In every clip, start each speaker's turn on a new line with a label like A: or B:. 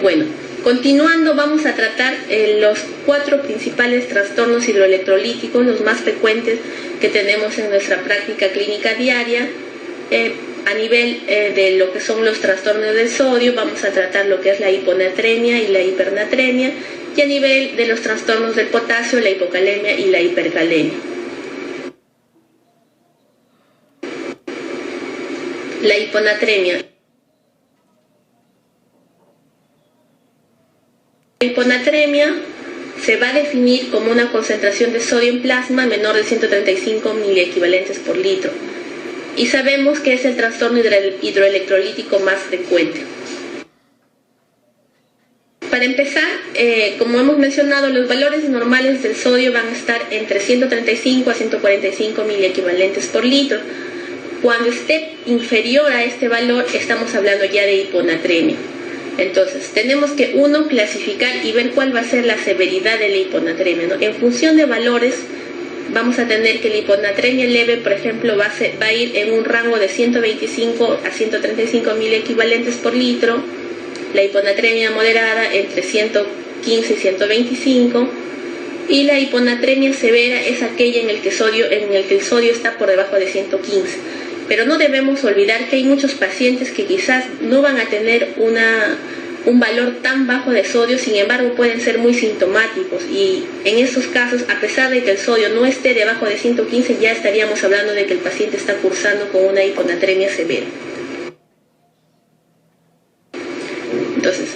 A: Bueno, continuando, vamos a tratar los 4 principales trastornos hidroelectrolíticos, los más frecuentes que tenemos en nuestra práctica clínica diaria. A nivel de lo que son los trastornos del sodio, vamos a tratar lo que es la hiponatremia y la hipernatremia, y a nivel de los trastornos del potasio, la hipocalemia y la hipercalemia. La hiponatremia. La hiponatremia se va a definir como una concentración de sodio en plasma menor de 135 miliequivalentes por litro. Y sabemos que es el trastorno hidroelectrolítico más frecuente. Para empezar, como hemos mencionado, los valores normales del sodio van a estar entre 135 a 145 miliequivalentes por litro. Cuando esté inferior a este valor, estamos hablando ya de hiponatremia. Entonces, tenemos que clasificar y ver cuál va a ser la severidad de la hiponatremia, ¿no? En función de valores, vamos a tener que la hiponatremia leve, por ejemplo, va a ir en un rango de 125 a 135 miliequivalentes por litro. La hiponatremia moderada entre 115 y 125. Y la hiponatremia severa es aquella en el que el sodio está por debajo de 115. Pero no debemos olvidar que hay muchos pacientes que quizás no van a tener un valor tan bajo de sodio, sin embargo pueden ser muy sintomáticos, y en estos casos, a pesar de que el sodio no esté debajo de 115, ya estaríamos hablando de que el paciente está cursando con una hiponatremia severa. Entonces,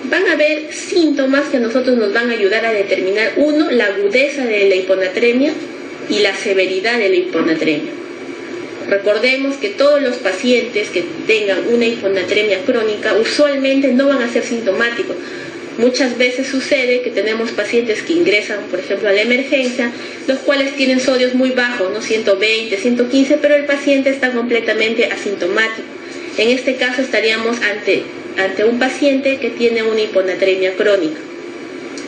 A: van a haber síntomas que a nosotros nos van a ayudar a determinar, uno, la agudeza de la hiponatremia y la severidad de la hiponatremia. Recordemos que todos los pacientes que tengan una hiponatremia crónica usualmente no van a ser sintomáticos. Muchas veces sucede que tenemos pacientes que ingresan, por ejemplo, a la emergencia, los cuales tienen sodios muy bajos, ¿no? 120, 115, pero el paciente está completamente asintomático. En este caso estaríamos ante un paciente que tiene una hiponatremia crónica.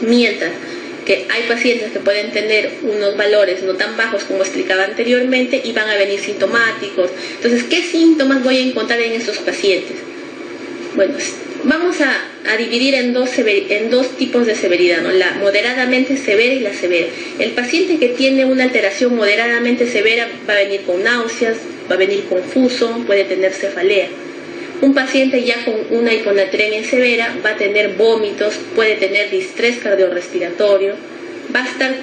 A: Mientras que hay pacientes que pueden tener unos valores no tan bajos como explicaba anteriormente y van a venir sintomáticos. Entonces, ¿qué síntomas voy a encontrar en estos pacientes? Bueno, vamos a dividir en dos tipos de severidad, ¿no? La moderadamente severa y la severa. El paciente que tiene una alteración moderadamente severa va a venir con náuseas, va a venir confuso, puede tener cefalea. Un paciente ya con una hiponatremia severa va a tener vómitos, puede tener distrés cardiorrespiratorio, va a estar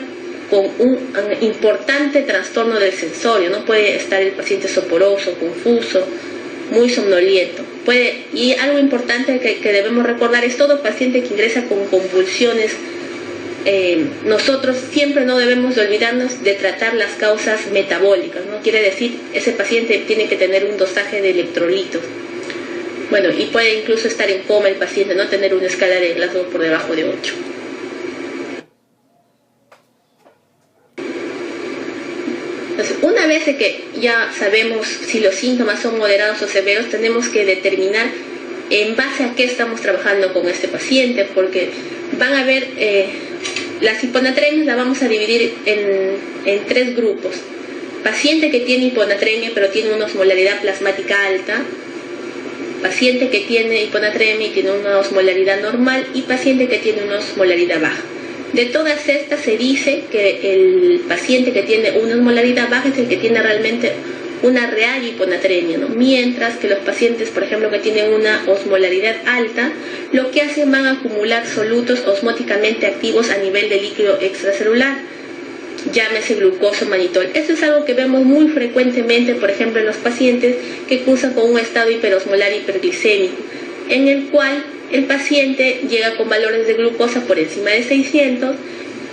A: con un importante trastorno del sensorio, ¿no? Puede estar el paciente soporoso, confuso, muy somnoliento. Y algo importante que debemos recordar es todo paciente que ingresa con convulsiones. Nosotros siempre no debemos de olvidarnos de tratar las causas metabólicas, ¿no? Quiere decir, ese paciente tiene que tener un dosaje de electrolitos. Bueno, y puede incluso estar en coma el paciente, no tener una escala de Glasgow por debajo de 8. Entonces, una vez que ya sabemos si los síntomas son moderados o severos, tenemos que determinar en base a qué estamos trabajando con este paciente, porque van a haber, las hiponatremias las vamos a dividir en 3 grupos. Paciente que tiene hiponatremia pero tiene una osmolaridad plasmática alta, paciente que tiene hiponatremia y tiene una osmolaridad normal, y paciente que tiene una osmolaridad baja. De todas estas se dice que el paciente que tiene una osmolaridad baja es el que tiene realmente una real hiponatremia, ¿no? Mientras que los pacientes, por ejemplo, que tienen una osmolaridad alta, lo que hacen van a acumular solutos osmóticamente activos a nivel de líquido extracelular, llámese glucosa o manitol. Esto es algo que vemos muy frecuentemente, por ejemplo, en los pacientes que cursan con un estado hiperosmolar hiperglicémico, en el cual el paciente llega con valores de glucosa por encima de 600,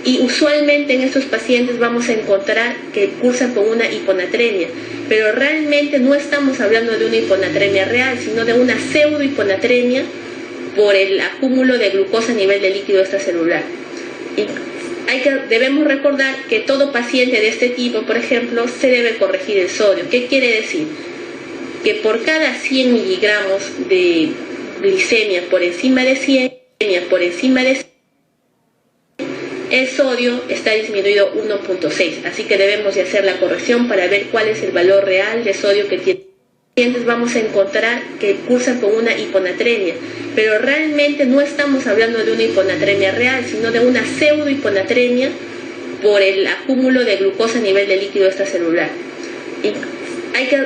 A: y usualmente en estos pacientes vamos a encontrar que cursan con una hiponatremia, pero realmente no estamos hablando de una hiponatremia real, sino de una pseudohiponatremia por el acúmulo de glucosa a nivel de líquido extracelular. Debemos recordar que todo paciente de este tipo, por ejemplo, se debe corregir el sodio. ¿Qué quiere decir? Que por cada 100 miligramos de glicemia por encima de 100, el sodio está disminuido 1.6. Así que debemos de hacer la corrección para ver cuál es el valor real de sodio que tiene. pacientes vamos a encontrar que cursan con una hiponatremia, pero realmente no estamos hablando de una hiponatremia real, sino de una pseudohiponatremia por el acúmulo de glucosa a nivel de líquido extracelular. Y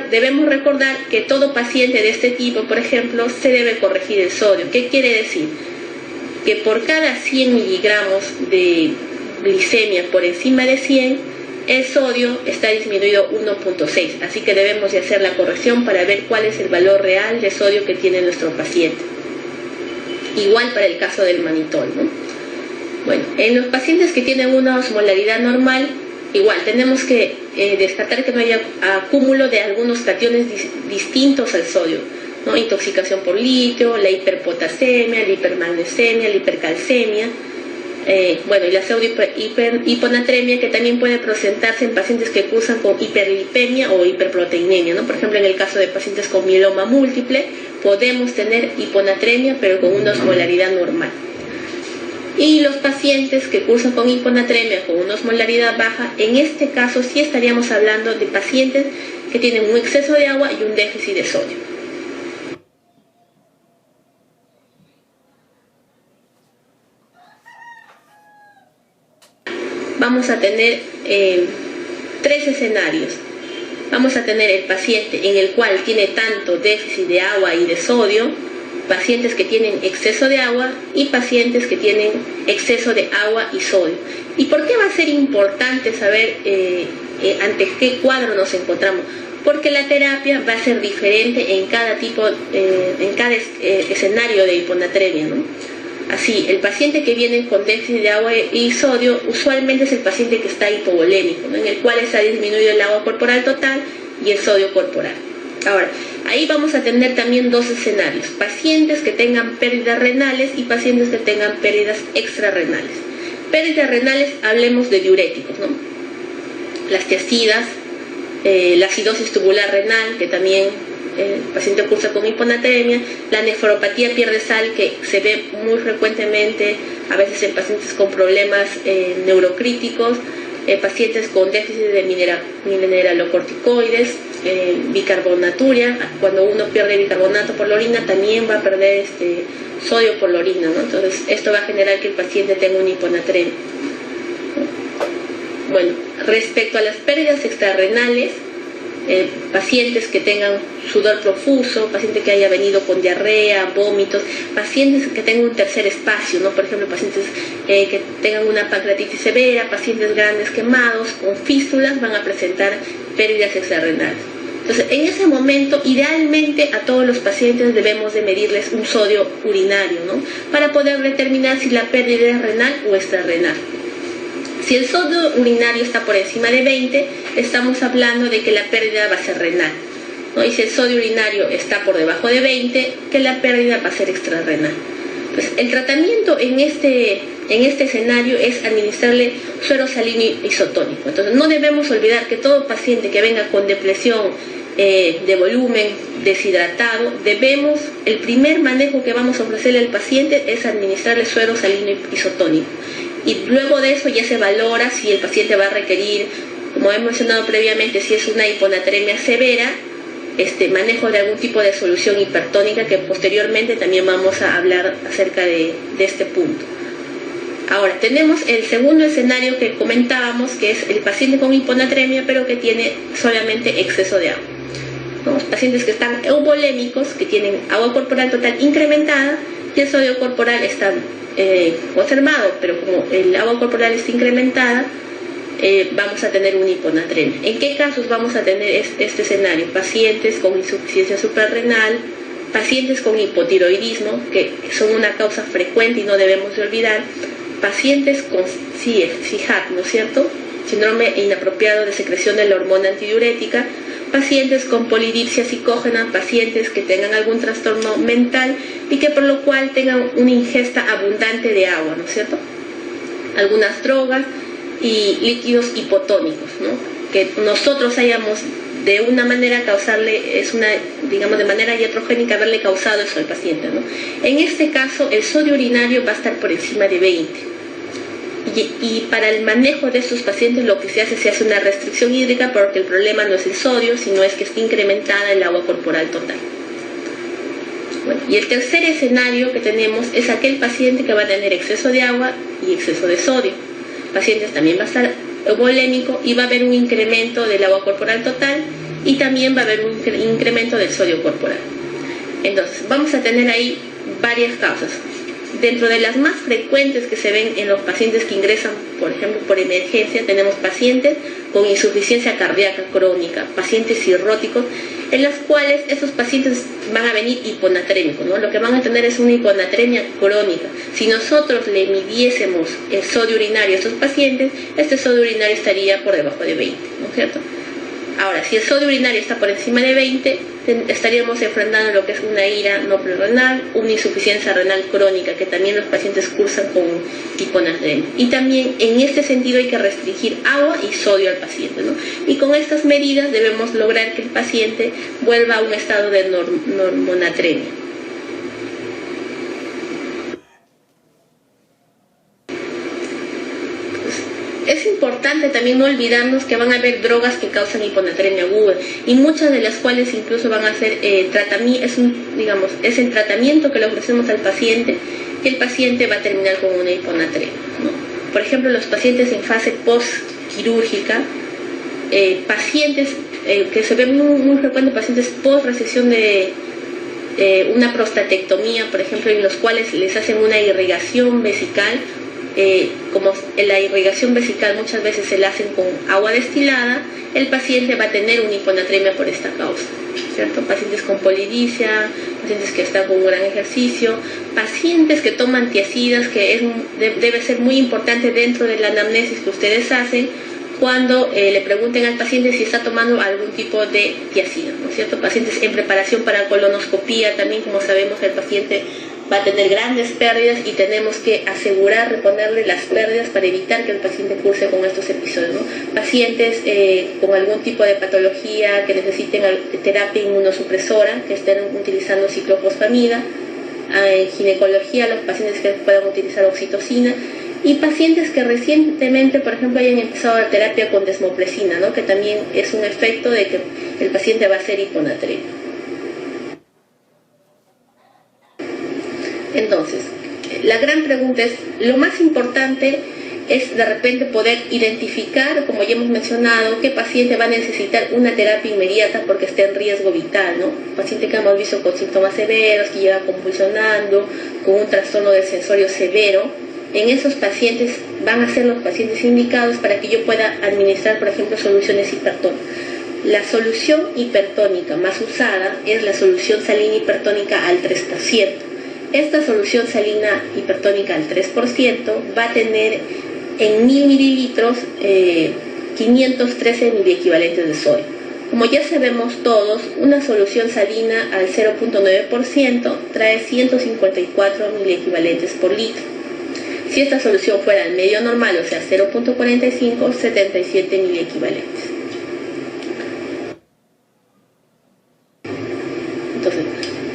A: debemos recordar que todo paciente de este tipo, por ejemplo, se debe corregir el sodio. ¿Qué quiere decir? Que por cada 100 miligramos de glicemia por encima de 100, el sodio está disminuido 1.6, así que debemos de hacer la corrección para ver cuál es el valor real de sodio que tiene nuestro paciente. Igual para el caso del manitol, ¿no? Bueno, en los pacientes que tienen una osmolaridad normal, igual tenemos que descartar que no haya acúmulo de algunos cationes distintos al sodio, ¿no? Intoxicación por litio, la hiperpotasemia, la hipermagnesemia, la hipercalcemia. Y la pseudohiponatremia, que también puede presentarse en pacientes que cursan con hiperlipemia o hiperproteinemia, ¿no? Por ejemplo, en el caso de pacientes con mieloma múltiple, podemos tener hiponatremia, pero con una osmolaridad normal. Y los pacientes que cursan con hiponatremia con una osmolaridad baja, en este caso sí estaríamos hablando de pacientes que tienen un exceso de agua y un déficit de sodio. Vamos a tener 3 escenarios. Vamos a tener el paciente en el cual tiene tanto déficit de agua y de sodio, pacientes que tienen exceso de agua y pacientes que tienen exceso de agua y sodio. ¿Y por qué va a ser importante saber ante qué cuadro nos encontramos? Porque la terapia va a ser diferente en cada escenario de hiponatremia, ¿no? Así, el paciente que viene con déficit de agua y sodio usualmente es el paciente que está hipovolémico, ¿no? En el cual se ha disminuido el agua corporal total y el sodio corporal. Ahora, ahí vamos a tener también 2 escenarios: pacientes que tengan pérdidas renales y pacientes que tengan pérdidas extrarrenales. Pérdidas renales, hablemos de diuréticos, ¿no? Las tiacidas, la acidosis tubular renal, que también el paciente cursa con hiponatremia, la nefropatía pierde sal, que se ve muy frecuentemente a veces en pacientes con problemas neurocríticos, pacientes con déficit de mineralocorticoides, bicarbonaturia. Cuando uno pierde bicarbonato por la orina, también va a perder sodio por la orina, ¿no? Entonces esto va a generar que el paciente tenga una hiponatremia. Bueno, respecto a las pérdidas extrarrenales, pacientes que tengan sudor profuso, paciente que haya venido con diarrea, vómitos, pacientes que tengan un tercer espacio, ¿no? Por ejemplo, pacientes que tengan una pancreatitis severa, pacientes grandes quemados, con fístulas, van a presentar pérdidas extrarrenales. Entonces, en ese momento, idealmente a todos los pacientes debemos de medirles un sodio urinario, ¿no? Para poder determinar si la pérdida es renal o extrarrenal. Si el sodio urinario está por encima de 20, estamos hablando de que la pérdida va a ser renal, ¿no? Y si el sodio urinario está por debajo de 20, que la pérdida va a ser extrarrenal. Pues el tratamiento en este escenario es administrarle suero salino isotónico. Entonces no debemos olvidar que todo paciente que venga con depresión de volumen, deshidratado, el primer manejo que vamos a ofrecerle al paciente es administrarle suero salino isotónico. Y luego de eso ya se valora si el paciente va a requerir, como hemos mencionado previamente, si es una hiponatremia severa, manejo de algún tipo de solución hipertónica, que posteriormente también vamos a hablar acerca de este punto. Ahora, tenemos el segundo escenario que comentábamos, que es el paciente con hiponatremia, pero que tiene solamente exceso de agua. Los pacientes que están euvolémicos, que tienen agua corporal total incrementada y el sodio corporal está conservado, pero como el agua corporal está incrementada, vamos a tener una hiponatremia. ¿En qué casos vamos a tener este escenario? Pacientes con insuficiencia suprarrenal, pacientes con hipotiroidismo, que son una causa frecuente y no debemos de olvidar, pacientes con CIHAT, ¿no es cierto? Síndrome inapropiado de secreción de la hormona antidiurética, pacientes con polidipsia psicógena, pacientes que tengan algún trastorno mental y que por lo cual tengan una ingesta abundante de agua, ¿no es cierto? Algunas drogas y líquidos hipotónicos, ¿no? Que nosotros hayamos de una manera causarle, de manera iatrogénica haberle causado eso al paciente, ¿no? En este caso el sodio urinario va a estar por encima de 20. Y para el manejo de estos pacientes lo que se hace una restricción hídrica, porque el problema no es el sodio, sino es que está incrementada el agua corporal total. Bueno, y el tercer escenario que tenemos es aquel paciente que va a tener exceso de agua y exceso de sodio. El paciente también va a estar volémico y va a haber un incremento del agua corporal total y también va a haber un incremento del sodio corporal. Entonces, vamos a tener ahí varias causas. Dentro de las más frecuentes que se ven en los pacientes que ingresan, por ejemplo, por emergencia, tenemos pacientes con insuficiencia cardíaca crónica, pacientes cirróticos, en las cuales esos pacientes van a venir hiponatrémicos, ¿no? Lo que van a tener es una hiponatremia crónica. Si nosotros le midiésemos el sodio urinario a estos pacientes, este sodio urinario estaría por debajo de 20, ¿no es cierto? Ahora, si el sodio urinario está por encima de 20, estaríamos enfrentando lo que es una ira no renal, una insuficiencia renal crónica, que también los pacientes cursan con hiponatremia. Y también en este sentido hay que restringir agua y sodio al paciente, ¿no? Y con estas medidas debemos lograr que el paciente vuelva a un estado de normonatremia. Es importante también no olvidarnos que van a haber drogas que causan hiponatremia aguda y muchas de las cuales incluso van a ser es el tratamiento que le ofrecemos al paciente, que el paciente va a terminar con una hiponatremia, ¿no? Por ejemplo, los pacientes en fase postquirúrgica, pacientes que se ven muy frecuentes, pacientes post resección de una prostatectomía, por ejemplo, en los cuales les hacen una irrigación vesical. Como la irrigación vesical muchas veces se la hacen con agua destilada, el paciente va a tener una hiponatremia por esta causa, ¿cierto? Pacientes con polidipsia, pacientes que están con un gran ejercicio, pacientes que toman tiazidas, que debe ser muy importante dentro de la anamnesis que ustedes hacen cuando le pregunten al paciente si está tomando algún tipo de tiazida, ¿no es cierto? Pacientes en preparación para colonoscopía, también como sabemos el paciente va a tener grandes pérdidas y tenemos que asegurar reponerle las pérdidas para evitar que el paciente curse con estos episodios, ¿no? Pacientes con algún tipo de patología que necesiten terapia inmunosupresora, que estén utilizando ciclofosfamida, en ginecología los pacientes que puedan utilizar oxitocina y pacientes que recientemente, por ejemplo, hayan empezado la terapia con desmopresina, ¿no? Que también es un efecto de que el paciente va a ser hiponatremia. Entonces, la gran pregunta es, lo más importante es de repente poder identificar, como ya hemos mencionado, qué paciente va a necesitar una terapia inmediata porque está en riesgo vital, ¿no? Paciente que hemos visto con síntomas severos, que llega convulsionando, con un trastorno del sensorio severo. En esos pacientes van a ser los pacientes indicados para que yo pueda administrar, por ejemplo, soluciones hipertónicas. La solución hipertónica más usada es la solución salina hipertónica al 3%. Esta solución salina hipertónica al 3% va a tener en 1000 mililitros 513 miliequivalentes de sodio. Como ya sabemos todos, una solución salina al 0.9% trae 154 miliequivalentes por litro. Si esta solución fuera al medio normal, o sea 0.45, 77 miliequivalentes. Entonces,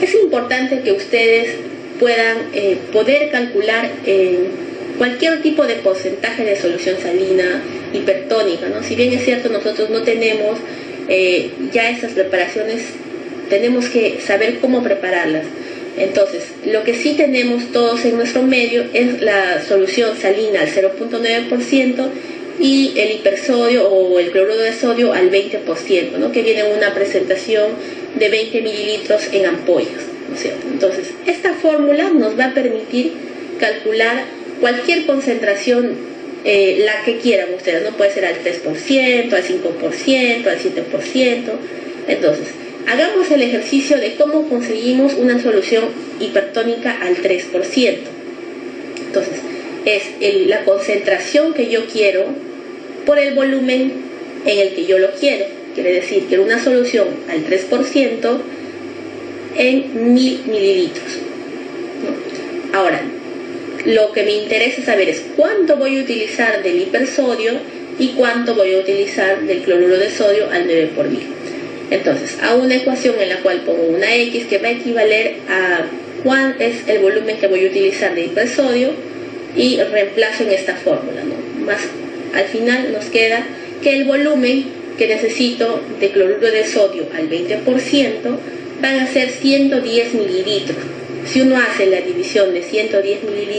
A: es importante que ustedes puedan poder calcular cualquier tipo de porcentaje de solución salina hipertónica, ¿no? Si bien es cierto, nosotros no tenemos ya estas preparaciones, tenemos que saber cómo prepararlas. Entonces, lo que sí tenemos todos en nuestro medio es la solución salina al 0.9% y el hipersodio o el cloruro de sodio al 20%, ¿no? Que viene en una presentación de 20 mililitros en ampollas, ¿no es cierto? Entonces, esta fórmula nos va a permitir calcular cualquier concentración, la que quieran ustedes, ¿no? Puede ser al 3%, al 5%, al 7%. Entonces, hagamos el ejercicio de cómo conseguimos una solución hipertónica al 3%. Entonces, es la concentración que yo quiero por el volumen en el que yo lo quiero. Quiere decir que una solución al 3% en 1000 mililitros, ¿no? Ahora, lo que me interesa saber es cuánto voy a utilizar del hipersodio y cuánto voy a utilizar del cloruro de sodio al 9 por 1000. Entonces, hago una ecuación en la cual pongo una X que va a equivaler a cuál es el volumen que voy a utilizar de hipersodio y reemplazo en esta fórmula, ¿no? Más, al final nos queda que el volumen que necesito de cloruro de sodio al 20% van a ser 110 mililitros. Si uno hace la división de 110 mililitros